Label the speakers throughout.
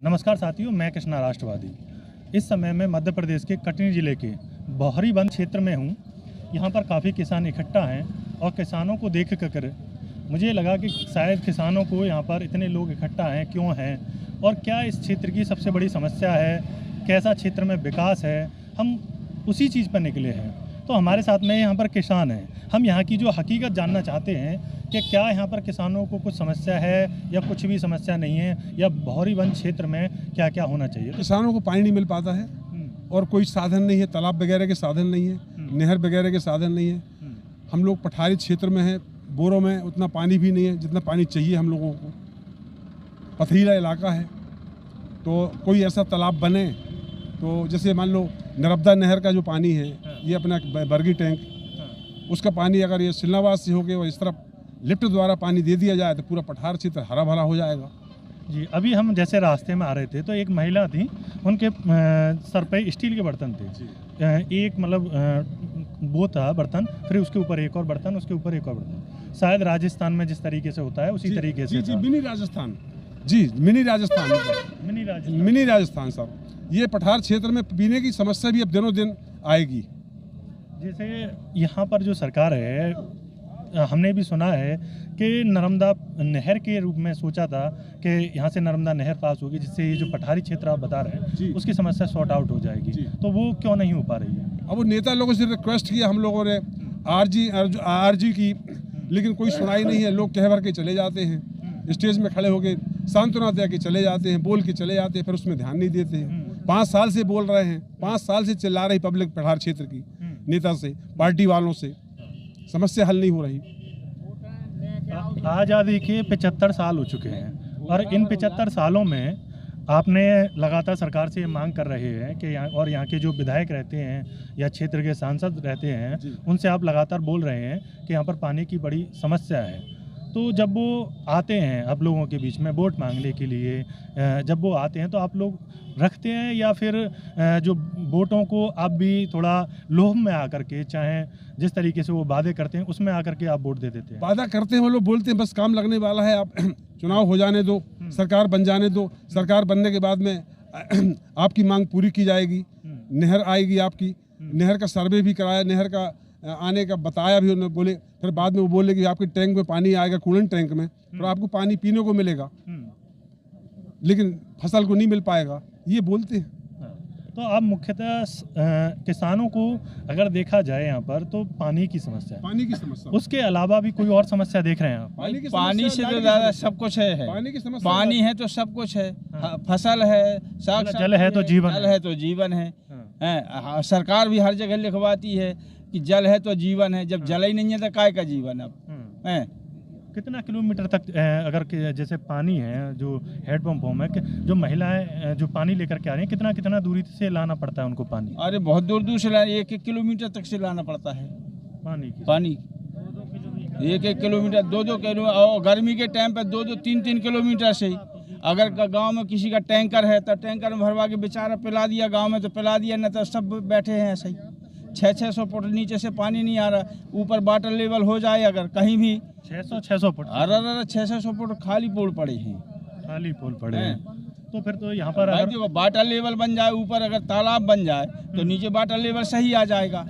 Speaker 1: नमस्कार साथियों, मैं कृष्णा राष्ट्रवादी। इस समय मैं मध्य प्रदेश के कटनी जिले के बहरी वन क्षेत्र में हूँ। यहाँ पर काफ़ी किसान इकट्ठा हैं और किसानों को देख कर मुझे लगा कि शायद किसानों को यहाँ पर इतने लोग इकट्ठा हैं क्यों हैं और क्या इस क्षेत्र की सबसे बड़ी समस्या है, कैसा क्षेत्र में विकास है, हम उसी चीज़ पर निकले हैं। तो हमारे साथ में यहाँ पर किसान हैं। हम यहाँ की जो हकीकत जानना चाहते हैं कि क्या यहाँ पर किसानों को कुछ समस्या है या कुछ भी समस्या नहीं है, या बहरी वन क्षेत्र में क्या क्या होना चाहिए।
Speaker 2: किसानों को पानी नहीं मिल पाता है और कोई साधन नहीं है, तालाब वगैरह के साधन नहीं है, नहर वगैरह के साधन नहीं है। हम लोग पठारी क्षेत्र में हैं, बोरों में उतना पानी भी नहीं है जितना पानी चाहिए हम लोगों को। पथरीला इलाका है, तो कोई ऐसा तालाब बने तो जैसे मान लो नर्मदा नहर का जो पानी है, ये अपना बरगी टैंक, उसका पानी अगर ये सिलनाबाद से होके और इस तरफ लिफ्ट द्वारा पानी दे दिया जाए तो पूरा पठार क्षेत्र हरा भरा हो जाएगा।
Speaker 1: जी, अभी हम जैसे रास्ते में आ रहे थे तो एक महिला थी, उनके सर पे स्टील के बर्तन थे। एक मतलब वो था बर्तन, फिर उसके ऊपर एक और बर्तन, उसके ऊपर एक और बर्तन। शायद राजस्थान में जिस तरीके से होता है उसी तरीके से।
Speaker 2: जी, मिनी राजस्थान। जी, मिनी राजस्थान। मिनी राजस्थान साहब, ये पठार क्षेत्र में पीने की समस्या भी अब दिनों दिन आएगी।
Speaker 1: जैसे यहाँ पर जो सरकार है, हमने भी सुना है कि नर्मदा नहर के रूप में सोचा था कि यहाँ से नर्मदा नहर पास होगी, जिससे ये जो पठारी क्षेत्र आप बता रहे हैं उसकी समस्या सॉर्ट आउट हो जाएगी। तो वो क्यों नहीं हो पा रही है?
Speaker 2: अब वो नेता लोगों से रिक्वेस्ट किया हम लोगों ने, आरजी की, लेकिन कोई सुनाई नहीं है। लोग कह भर के चले जाते हैं, स्टेज में खड़े होकर सांत्वना दे के चले जाते हैं, बोल के चले जाते हैं, फिर उसमें ध्यान नहीं देते हैं। 5 साल से बोल रहे हैं, 5 साल से चिल्ला रही पब्लिक पठार क्षेत्र की नेता से, पार्टी वालों से, समस्या हल नहीं हो रही।
Speaker 1: आज़ादी के 75 साल हो चुके हैं और इन 75 सालों में आपने लगातार सरकार से ये मांग कर रहे हैं कि यहाँ के जो विधायक रहते हैं या क्षेत्र के सांसद रहते हैं, उनसे आप लगातार बोल रहे हैं कि यहाँ पर पानी की बड़ी समस्या है। तो जब वो आते हैं आप लोगों के बीच में वोट मांगने के लिए, जब वो आते हैं तो आप लोग रखते हैं या फिर जो वोटों को आप भी थोड़ा लोभ में आकर के, चाहे जिस तरीके से वो वादे करते हैं उसमें आकर के आप वोट दे देते हैं?
Speaker 2: वादा करते हैं वो लोग, बोलते हैं बस काम लगने वाला है, आप चुनाव हो जाने दो, सरकार बन जाने दो, सरकार बनने के बाद में आपकी मांग पूरी की जाएगी, नहर आएगी आपकी। नहर का सर्वे भी कराया, नहर का आने का बताया भी उन्होंने, बोले फिर बाद में वो बोले कि आपके टैंक में पानी आएगा, कूलेंट टैंक में, तो आपको पानी पीने को मिलेगा, लेकिन फसल को नहीं मिल पाएगा, ये बोलते हैं।
Speaker 1: तो अब मुख्यतः किसानों को अगर देखा जाए यहाँ पर तो पानी की समस्या, उसके अलावा भी कोई और समस्या देख रहे हैं आप?
Speaker 3: पानी से तो ज़्यादा सब कुछ है।
Speaker 2: पानी की समस्या,
Speaker 3: पानी है तो सब कुछ है। फसल है,
Speaker 1: जल है तो जीवन,
Speaker 3: जल है तो जीवन है। सरकार भी हर जगह लिखवाती है कि जल है तो जीवन है। जब जल ही नहीं है तो काय का जीवन अब?
Speaker 1: कितना किलोमीटर तक अगर जैसे पानी है, जो हैंडपंप है, जो महिलाएं जो पानी लेकर के आ रही हैं, कितना दूरी से लाना पड़ता है उनको पानी?
Speaker 3: अरे बहुत दूर दूर से 1-1 किलोमीटर तक से लाना पड़ता है पानी 1-1 किलोमीटर, 2-2 किलोमीटर, और गर्मी के टाइम पे 2-2, 3-3 किलोमीटर से। अगर गांव में किसी का टैंकर है तो टैंकर में भरवा के बेचारा पिला दिया, गांव में तो पिला दिया, न तो सब बैठे हैं ऐसे ही। 600 फुट नीचे से पानी नहीं आ रहा, ऊपर वाटर लेवल हो जाए अगर कहीं भी
Speaker 1: 600 फुट,
Speaker 3: अरे 600 फुट खाली पोल पड़े हैं,
Speaker 1: खाली पोल पड़े हैं। तो फिर तो यहाँ पर अगर
Speaker 3: देखो वाटर लेवल बन जाए, ऊपर अगर तालाब बन जाए तो नीचे वाटर लेवल सही आ जाएगा।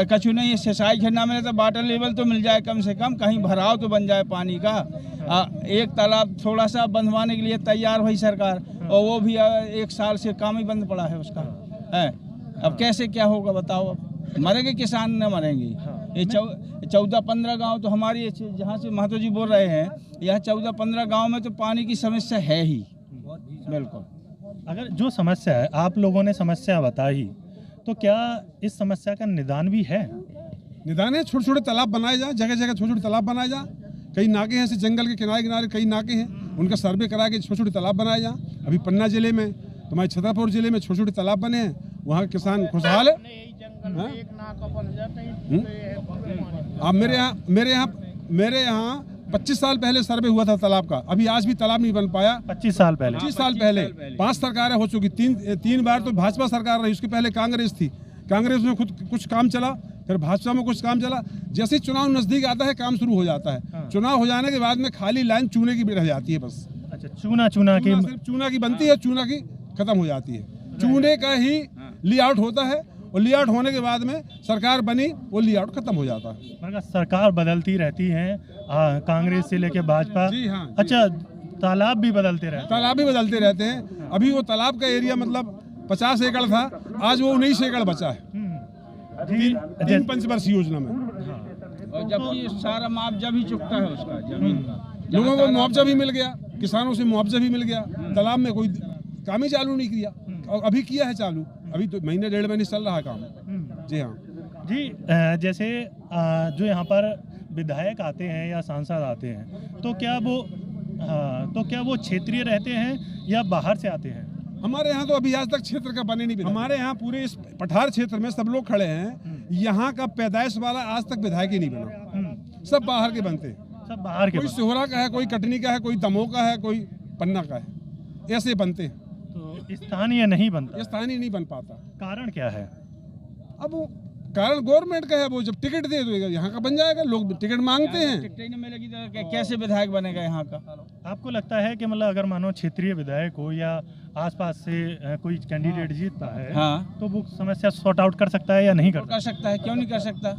Speaker 3: कछु नहीं, सिंचाई करना मिले तो वाटर लेवल तो मिल जाए, कम से कम कहीं भराव तो बन जाए पानी का। एक तालाब थोड़ा सा बंधवाने के लिए तैयार हुई सरकार, और वो भी 1 साल से काम ही बंद पड़ा है उसका। अब कैसे क्या होगा बताओ? अब मरेंगे किसान, न मरेंगे। ये 14-15 गांव तो हमारी, जहाँ से महतो जी बोल रहे हैं, यह 14-15 गांव में तो पानी की समस्या है ही बिल्कुल।
Speaker 1: अगर जो समस्या है, आप लोगों ने समस्या बताई, तो क्या इस समस्या का निदान भी है?
Speaker 2: निदान है, छोटे छोटे तालाब बनाए जाए, जगह जगह छोटे छोटे तालाब बनाए जाए। कई नाके हैं, जंगल के किनारे किनारे कई नाके हैं, उनका सर्वे करा के छोटे छोटे तालाब बनाए जाए। अभी पन्ना जिले में, तुम्हारे छतरपुर जिले में छोटे छोटे तालाब बने हैं, वहाँ किसान खुशहाल है। अब मेरे यहाँ 25 साल पहले सर्वे हुआ था तालाब का, अभी आज भी तालाब नहीं बन पाया।
Speaker 1: 25 साल पहले
Speaker 2: 5 सरकारें हो चुकी, 3 बार तो भाजपा सरकार रही, उसके पहले कांग्रेस थी। कांग्रेस में खुद कुछ काम चला, फिर भाजपा में कुछ काम चला। जैसे ही चुनाव नजदीक आता है काम शुरू हो जाता है। चुनाव हो जाने के बाद में खाली लाइन चूने की भी रह जाती है बस।
Speaker 1: अच्छा, चूना की
Speaker 2: सिर्फ चूना की बनती है, चूना की खत्म हो जाती है। चूने का ही लेआउट होता है और लेआउट होने के बाद में सरकार बनी, वो लेआउट खत्म हो जाता है।
Speaker 1: मगर सरकार बदलती रहती है, कांग्रेस से लेके भाजपा।
Speaker 2: जी हाँ।
Speaker 1: अच्छा, तालाब भी बदलते रहते
Speaker 2: तालाब भी बदलते रहते हैं। अभी वो तालाब का एरिया मतलब 50 एकड़ था, आज वो 19 एकड़ बचा है
Speaker 1: हैं। जी,
Speaker 2: तीन पंचवर्षीय योजना में।
Speaker 3: और जबकि सारा मुआवजा भी चुकता है उसका जमीन का।
Speaker 2: लोगों को मुआवजा भी मिल गया, किसानों से मुआवजा भी मिल गया। तालाब में कोई काम ही चालू नहीं किया, और अभी किया है चालू, अभी तो महीने 1.5 महीने चल रहा है काम। जी हाँ
Speaker 1: जी। जैसे जो यहाँ पर विधायक आते हैं या सांसद आते हैं, तो क्या वो क्षेत्रीय रहते हैं या बाहर से आते हैं?
Speaker 2: हमारे यहाँ तो अभी आज तक क्षेत्र का बने नहीं। हमारे यहाँ पूरे इस पठार क्षेत्र में सब लोग खड़े हैं, यहाँ का पैदाइश वाला आज तक विधायक ही नहीं बना। सब बाहर के बनते हैं,
Speaker 1: सब बाहर के
Speaker 2: कोई सोहरा का है, कोई कटनी का है, कोई दमोह का है, कोई पन्ना का है, ऐसे बनते हैं।
Speaker 1: तो स्थानीय नहीं बनता,
Speaker 2: स्थानीय नहीं बन पाता।
Speaker 1: कारण क्या है?
Speaker 2: अब वो कारण गवर्नमेंट का है, वो जब टिकट दे देगा यहाँ का बन जाएगा। लोग टिकट मांगते हैं,
Speaker 3: टिकट ही नहीं मिलेगी तो कैसे विधायक बनेगा यहाँ का?
Speaker 1: आपको लगता है कि मतलब अगर मानो क्षेत्रीय विधायक हो या आसपास से कोई कैंडिडेट जीतता है,
Speaker 3: हाँ,
Speaker 1: तो वो समस्या सॉर्ट आउट कर सकता है या नहीं
Speaker 3: कर सकता है? क्यों नहीं कर सकता?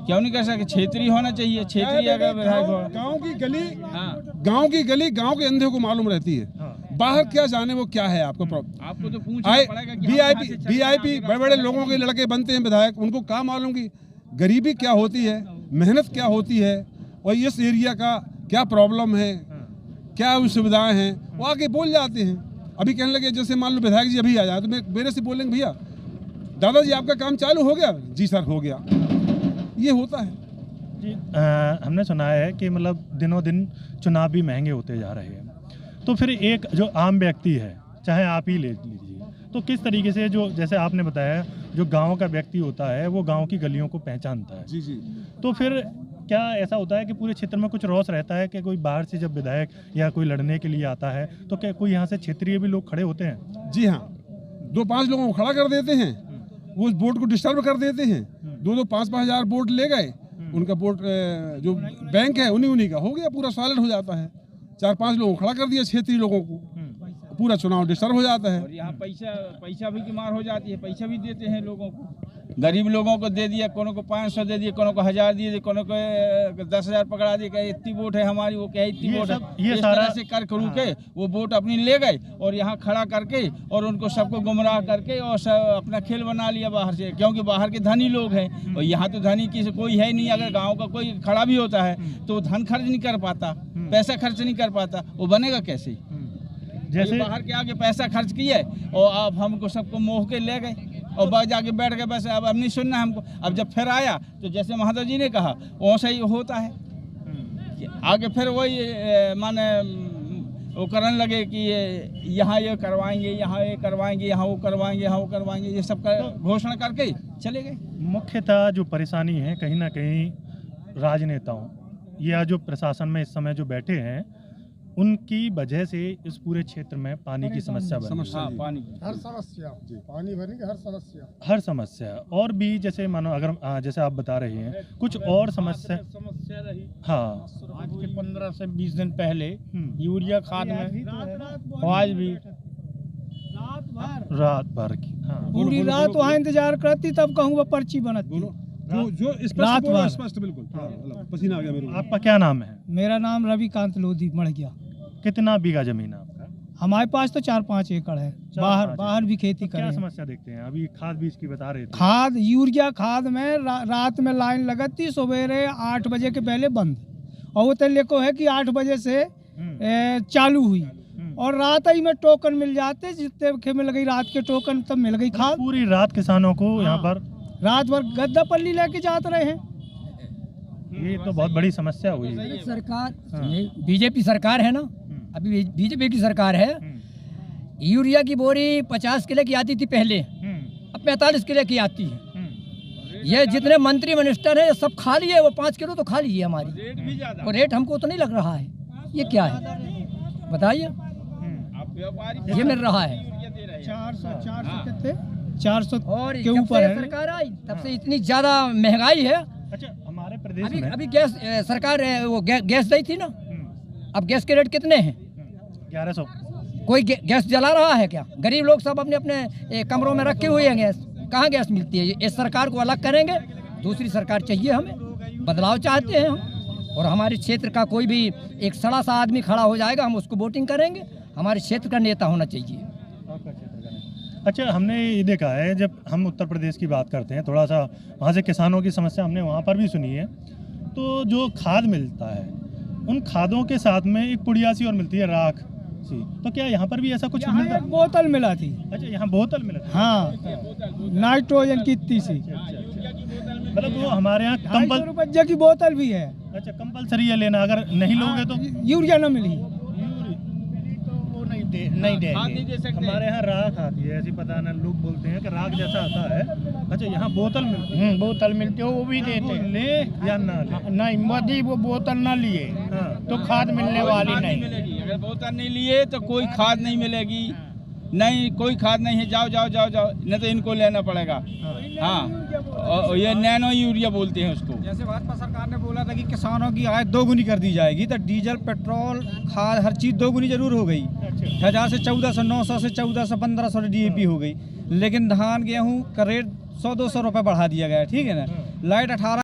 Speaker 3: क्यों नहीं कर सकता? क्षेत्रीय होना चाहिए। क्षेत्रीय अगर विधायक हो,
Speaker 2: गाँव की गली,
Speaker 3: हाँ,
Speaker 2: गाँव की गली गाँव के अंधे को मालूम रहती है।
Speaker 1: हाँ।
Speaker 2: बाहर क्या जाने वो क्या है आपको प्रॉब्लम।
Speaker 3: आपको तो पूछना पड़ेगा कि हम कहाँ से चले
Speaker 2: वीआईपी बड़े बड़े लोगों के लड़के बनते हैं विधायक, उनको क्या मालूम कि गरीबी क्या होती है, मेहनत क्या होती है, और इस एरिया का क्या प्रॉब्लम है, क्या सुविधाएं हैं, वो आके बोल जाते हैं। अभी कहने लगे, जैसे मान लो विधायक जी अभी आ जाए तो मेरे से बोलेंगे, भैया दादाजी आपका काम चालू हो गया? जी सर हो गया। ये होता है
Speaker 1: जी। हमने सुना है कि मतलब दिनों दिन चुनाव भी महंगे होते जा रहे हैं, तो फिर एक जो आम व्यक्ति है, चाहे आप ही ले लीजिए, तो किस तरीके से, जो जैसे आपने बताया, जो गांव का व्यक्ति होता है वो गांव की गलियों को पहचानता है।
Speaker 2: जी जी।
Speaker 1: तो फिर क्या ऐसा होता है कि पूरे क्षेत्र में कुछ रोष रहता है कि कोई बाहर से जब विधायक या कोई लड़ने के लिए आता है, तो क्या कोई यहाँ से क्षेत्रीय भी लोग खड़े होते हैं?
Speaker 2: जी हाँ, 2-5 लोगों को खड़ा कर देते हैं, वो वोट को डिस्टर्ब कर देते हैं। 2-2, 5-5 हज़ार वोट ले गए, उनका वोट जो बैंक है उन्हीं का हो गया, पूरा सॉलिड हो जाता है। 4-5 लोगों को खड़ा कर दिया क्षेत्रीय लोगों को, पूरा चुनाव डिस्टर्ब हो जाता है।
Speaker 3: और यहाँ पैसा भी की मार हो जाती है। पैसा भी देते हैं लोगों को, गरीब लोगों को दे दिया, कोनो को 500 दे दिए, कोनो को 1000 दिए दिए, कोनो को 10,000 पकड़ा दिए, कहे इतनी वोट है हमारी, वो कहे इतनी वोट है।
Speaker 1: ये
Speaker 3: इस
Speaker 1: सारा
Speaker 3: तरह से कर करू के वो वोट अपनी ले गए और यहाँ खड़ा करके और उनको सबको गुमराह करके और सब अपना खेल बना लिया बाहर से, क्योंकि बाहर के धनी लोग हैं और यहाँ तो धनी की कोई है नहीं। अगर गाँव का कोई खड़ा भी होता है तो धन खर्च नहीं कर पाता, पैसा खर्च नहीं कर पाता, वो बनेगा कैसे?
Speaker 1: जैसे
Speaker 3: बाहर के आगे पैसा खर्च किए और अब हमको सबको मोह के ले गए और बाहर जाके बैठ गए, बस अब नहीं सुनना हमको। अब जब फिर आया तो जैसे महादेव जी ने कहा वो सही होता है कि आगे फिर वही माने वो करने लगे कि यहाँ ये करवाएंगे, यहाँ ये करवाएंगे, यहाँ वो करवाएंगे, यहाँ वो करवाएंगे, ये सब का घोषणा करके चले गए।
Speaker 1: मुख्यतः जो परेशानी है कहीं ना कहीं राजनेताओं या जो प्रशासन में इस समय जो बैठे हैं, उनकी वजह से इस पूरे क्षेत्र में पानी की समस्या बनी है।
Speaker 3: हाँ, पानी
Speaker 4: हर समस्या, पानी भरने की
Speaker 1: हर समस्या। और भी जैसे मानो अगर जैसे आप बता रहे हैं कुछ और समस्या
Speaker 5: रही।
Speaker 1: हाँ,
Speaker 5: आज के 15 से 20 दिन पहले यूरिया खाद में आज भी
Speaker 1: रात भर की, हाँ,
Speaker 5: पूरी रात वहाँ इंतजार करती, तब कहूँगा पर्ची बनती।
Speaker 2: जो
Speaker 5: रात भर
Speaker 2: स्पष्ट बिल्कुल। पसीना आ गया मेरे को।
Speaker 1: आपका क्या नाम है?
Speaker 5: मेरा नाम रविकांत लोधी मर गया।
Speaker 1: कितना बीघा जमीन है आपका?
Speaker 5: हमारे पास तो 4-5 एकड़ है।
Speaker 1: 4-5
Speaker 5: बाहर भी खेती
Speaker 1: क्या
Speaker 5: करें।
Speaker 1: समस्या देखते हैं? अभी खाद बीज की बता रहे थे।
Speaker 5: खाद, यूरिया खाद में रात में लाइन लगती, सवेरे 8 बजे के पहले बंद, और वो तले को है कि 8 बजे से चालू हुई, और रात ही में टोकन मिल जाते, जितने खेत में लगी रात के टोकन तब मिल गई खाद।
Speaker 1: पूरी रात किसानों को यहाँ पर
Speaker 5: रात भर गद्दा पल्ली लेके जाते रहे हैं।
Speaker 1: ये तो बहुत बड़ी समस्या हुई है।
Speaker 6: सरकार बीजेपी सरकार है ना, अभी बीजेपी की सरकार है। यूरिया की बोरी 50 किलो की आती थी पहले, अब 45 किलो की आती है। ये जितने मंत्री मिनिस्टर है सब खा लिए, वो 5 किलो तो खा लीजिए हमारी, और रेट हमको तो नहीं लग रहा है। ये क्या है बताइए? ये मिल रहा है
Speaker 5: 400
Speaker 6: और
Speaker 5: के ऊपर है।
Speaker 6: सरकार आई तब से इतनी ज्यादा महंगाई है।
Speaker 1: अच्छा, हमारे प्रदेश में
Speaker 6: अभी गैस सरकार वो गैस दी थी ना, अब गैस के रेट कितने हैं?
Speaker 1: 1100।
Speaker 6: कोई गैस जला रहा है क्या? गरीब लोग सब अपने अपने कमरों में रखे हुए हैं गैस, कहाँ गैस मिलती है? इस सरकार को अलग करेंगे, दूसरी सरकार चाहिए हमें, बदलाव चाहते हैं हम। और हमारे क्षेत्र का कोई भी एक सड़ा सा आदमी खड़ा हो जाएगा, हम उसको वोटिंग करेंगे। हमारे क्षेत्र का नेता होना चाहिए।
Speaker 1: अच्छा, हमने ये देखा है जब हम उत्तर प्रदेश की बात करते हैं, थोड़ा सा वहाँ से किसानों की समस्या हमने वहाँ पर भी सुनी है। तो जो खाद मिलता है, उन खादों के साथ में एक पुड़िया सी और मिलती है, राख सी। तो क्या यहाँ पर भी ऐसा कुछ
Speaker 5: यहाँ
Speaker 1: मिलता
Speaker 5: एक बोतल मिला थी।
Speaker 1: अच्छा, यहाँ बोतल मिला था।
Speaker 5: हाँ, नाइट्रोजन की इतनी सी,
Speaker 1: मतलब वो हमारे यहाँ
Speaker 5: 250 रुपये की बोतल भी है।
Speaker 1: अच्छा, कंपलसरी है लेना, अगर नहीं लोगे तो
Speaker 5: यूरिया न मिली।
Speaker 1: नहीं देंगे। हमारे यहाँ राख आती है, ऐसी पता ना, लोग बोलते हैं कि राख जैसा आता है। अच्छा, यहाँ बोतल मिलती है।
Speaker 7: बोतल मिलती है, वो भी देते हैं।
Speaker 1: ले या ना ले?
Speaker 7: नहीं, मोदी वो बोतल ना लिए
Speaker 1: हाँ।
Speaker 7: तो खाद मिलने वाली नहीं।
Speaker 3: अगर बोतल नहीं लिए तो कोई खाद नहीं मिलेगी, नहीं कोई खाद नहीं है। जाओ जाओ जाओ जाओ, नहीं तो इनको लेना पड़ेगा। हाँ, और ये नैनो यूरिया बोलते हैं उसको।
Speaker 8: जैसे भाजपा सरकार ने बोला था कि किसानों की आय दोगुनी कर दी जाएगी, तो डीजल, पेट्रोल, खाद, हर चीज़ दोगुनी जरूर हो गई। 1000 से 1400, 900 से 1400, 1500 DAP हो गई। लेकिन धान गेहूँ का रेट 100-200 रुपये बढ़ा दिया गया है, ठीक है ना। लाइट 18